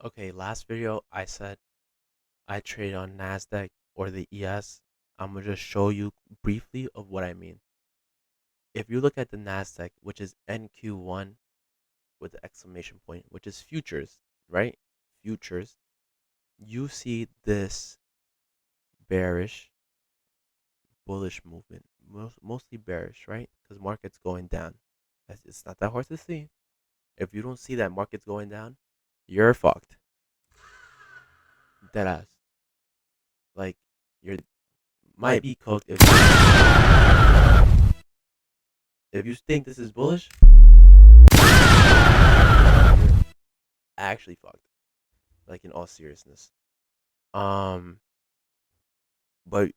Okay, last video I said I trade on NASDAQ or the ES. I'm gonna just show you briefly of what I mean. If you look at the NASDAQ, which is NQ1 with the exclamation point, which is futures, right? Futures, you see this bearish, bullish movement, mostly bearish, right? Because market's going down. It's not that hard to see. If you don't see that market's going down, you're fucked. Dead ass. Like, you're might be cooked if you think this is bullish, actually fucked. Like, in all seriousness. Um, but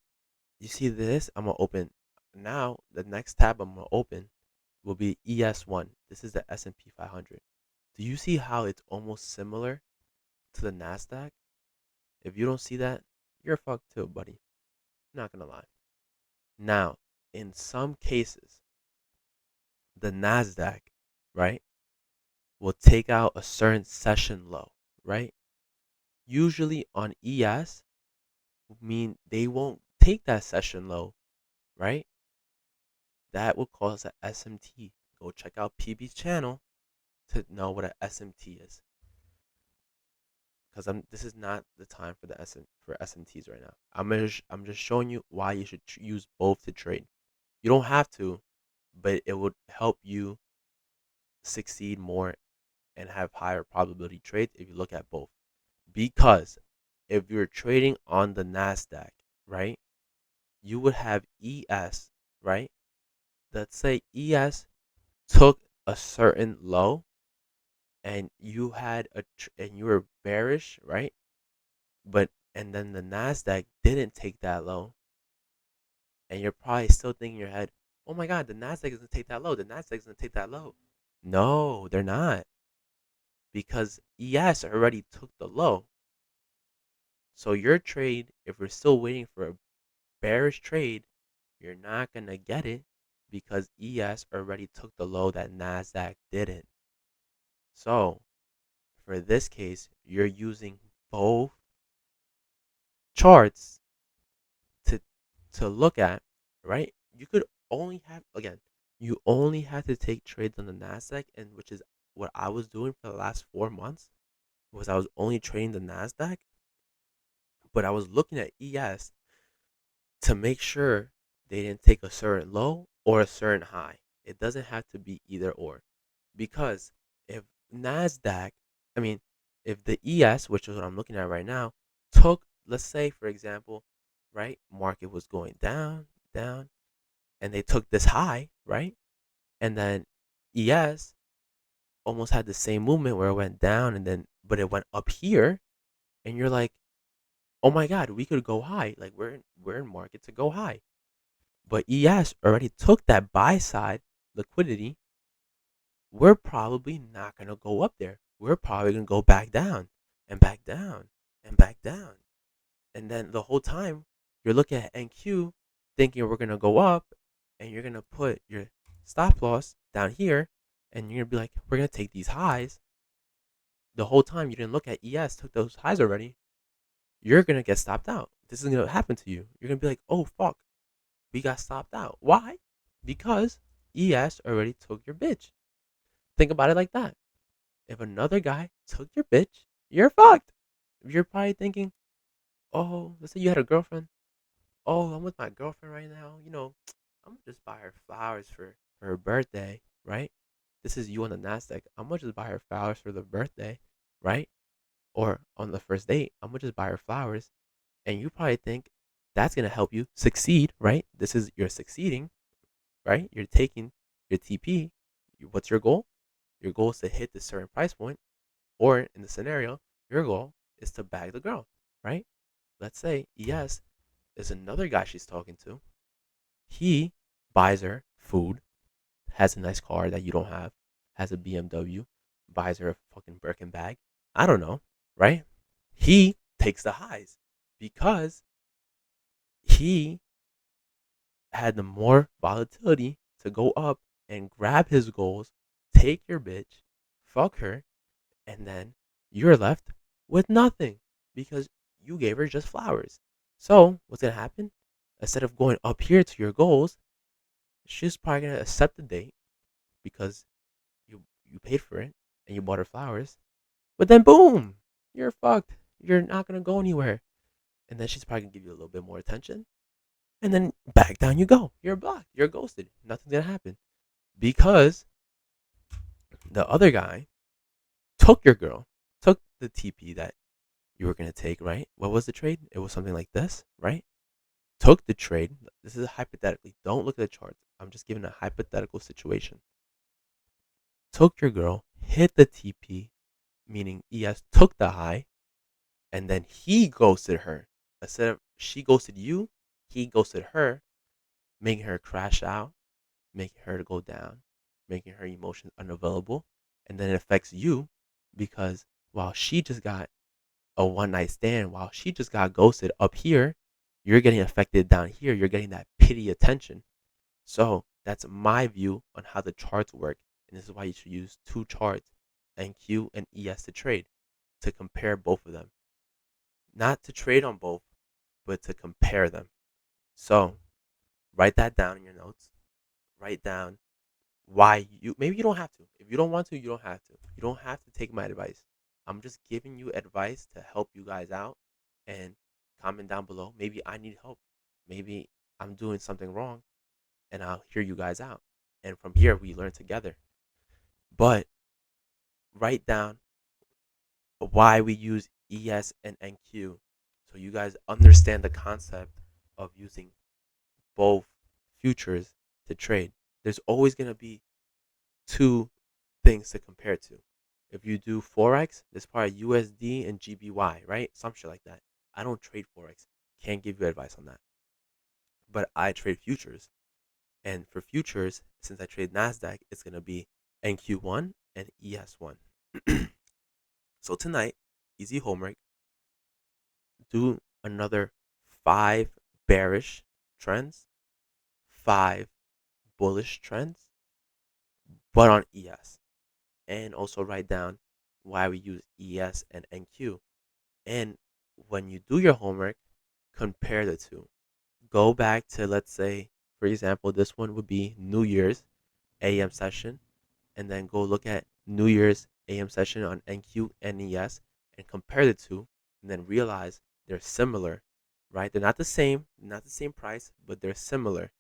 you see this? I'm gonna open now. The next tab I'm gonna open will be ES1. This is the S&P 500. Do you see how it's almost similar to the Nasdaq? If you don't see that, you're fucked too, buddy. Not gonna lie. Now, in some cases, the Nasdaq, right, will take out a certain session low, right? Usually on ES, mean they won't take that session low, right? That will cause a SMT. Go check out PB's channel to know what a SMT is. Because this is not the time for for SMTs right now. I'm just showing you why you should use both to trade. You don't have to, but it would help you succeed more and have higher probability trades if you look at both. Because if you're trading on the Nasdaq, right, you would have ES, right? Let's say ES took a certain low and you were bearish, right? But and then the Nasdaq didn't take that low, and you're probably still thinking in your head, "Oh my God, the Nasdaq is gonna take that low. The Nasdaq is gonna take that low." No, they're not, because ES already took the low. So your trade, if we're still waiting for a bearish trade, you're not gonna get it because ES already took the low that Nasdaq didn't. So for this case, you're using both charts to look at, right? You could only have again, you only have to take trades on the Nasdaq, and which is what I was doing for the last 4 months, was I was only trading the Nasdaq, but I was looking at ES to make sure they didn't take a certain low or a certain high. It doesn't have to be either or, because if Nasdaq, I mean, if the ES, which is what I'm looking at right now, took, let's say for example, right, market was going down, down, and they took this high, right, and then ES almost had the same movement where it went down and then, but it went up here, and you're like, oh my God, we could go high. Like we're in market to go high. But ES already took that buy side liquidity. We're probably not going to go up there. We're probably going to go back down and back down and back down. And then the whole time you're looking at NQ thinking we're going to go up, and you're going to put your stop loss down here, and you're going to be like, we're going to take these highs. The whole time you didn't look at ES took those highs already. You're going to get stopped out. This is going to happen to you. You're going to be like, oh, fuck, we got stopped out. Why? Because ES already took your bitch. Think about it like that. If another guy took your bitch, you're fucked. You're probably thinking, oh, let's say you had a girlfriend. Oh, I'm with my girlfriend right now. I'm gonna just buy her flowers for her birthday, right? This is you on the Nasdaq. I'm gonna just buy her flowers for the birthday, right? Or on the first date, I'm gonna just buy her flowers, and you probably think that's gonna help you succeed, right? This is you're succeeding, right? You're taking your TP. What's your goal? Your goal is to hit this certain price point, or in the scenario, your goal is to bag the girl, right? Let's say ES is another guy she's talking to. He buys her food, has a nice car that you don't have, has a BMW, buys her a fucking Birkin bag. I don't know, right? He takes the highs because he had the more volatility to go up and grab his goals, take your bitch, fuck her, and then you're left with nothing because you gave her just flowers. So what's gonna happen? Instead of going up here to your goals, she's probably gonna accept the date because you paid for it and you bought her flowers. But then boom, you're fucked. You're not gonna go anywhere. And then she's probably gonna give you a little bit more attention. And then back down you go. You're blocked. You're ghosted. Nothing's gonna happen. Because the other guy took your girl, took the TP that you were gonna take, right? What was the trade? It was something like this, right? Took the trade. This is hypothetically. Don't look at the charts. I'm just giving a hypothetical situation. Took your girl, hit the TP, meaning ES took the high, and then he ghosted her. Instead of she ghosted you, he ghosted her, making her crash out, making her go down, making her emotions unavailable, and then it affects you because while she just got a one night stand, while she just got ghosted up here, you're getting affected down here. You're getting that pity attention. So that's my view on how the charts work, and this is why you should use two charts, NQ and ES to trade, to compare both of them. Not to trade on both, but to compare them. So write that down in your notes. Write down why you maybe you don't have to. If you don't want to, you don't have to. You don't have to take my advice. I'm just giving you advice to help you guys out and comment down below. Maybe I need help. Maybe I'm doing something wrong and I'll hear you guys out. And from here we learn together. But write down why we use ES and NQ so you guys understand the concept of using both futures to trade. There's always going to be two things to compare to. If you do Forex, there's probably USD and GBY, right? Some shit like that. I don't trade Forex. Can't give you advice on that. But I trade futures. And for futures, since I trade NASDAQ, it's going to be NQ1 and ES1. So tonight, easy homework, do another 5 bearish trends, 5 bullish trends, but on ES. And also write down why we use ES and NQ. And when you do your homework, compare the two. Go back to, let's say, for example, this one would be New Year's AM session, and then go look at New Year's AM session on NQ and ES and compare the two, and then realize they're similar, right? They're not the same price, but they're similar,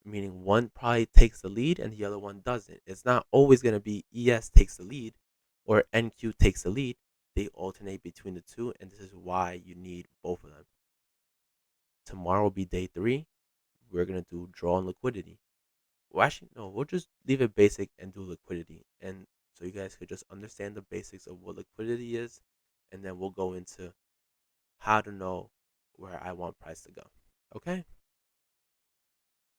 meaning one probably takes the lead and the other one doesn't. It's not always going to be ES takes the lead or NQ takes the lead. They alternate between the two, and this is why you need both of them. Tomorrow will be day 3. We're going to do draw and liquidity. Well, actually, no, we'll just leave it basic and do liquidity. And so you guys could just understand the basics of what liquidity is, and then we'll go into how to know where I want price to go. Okay?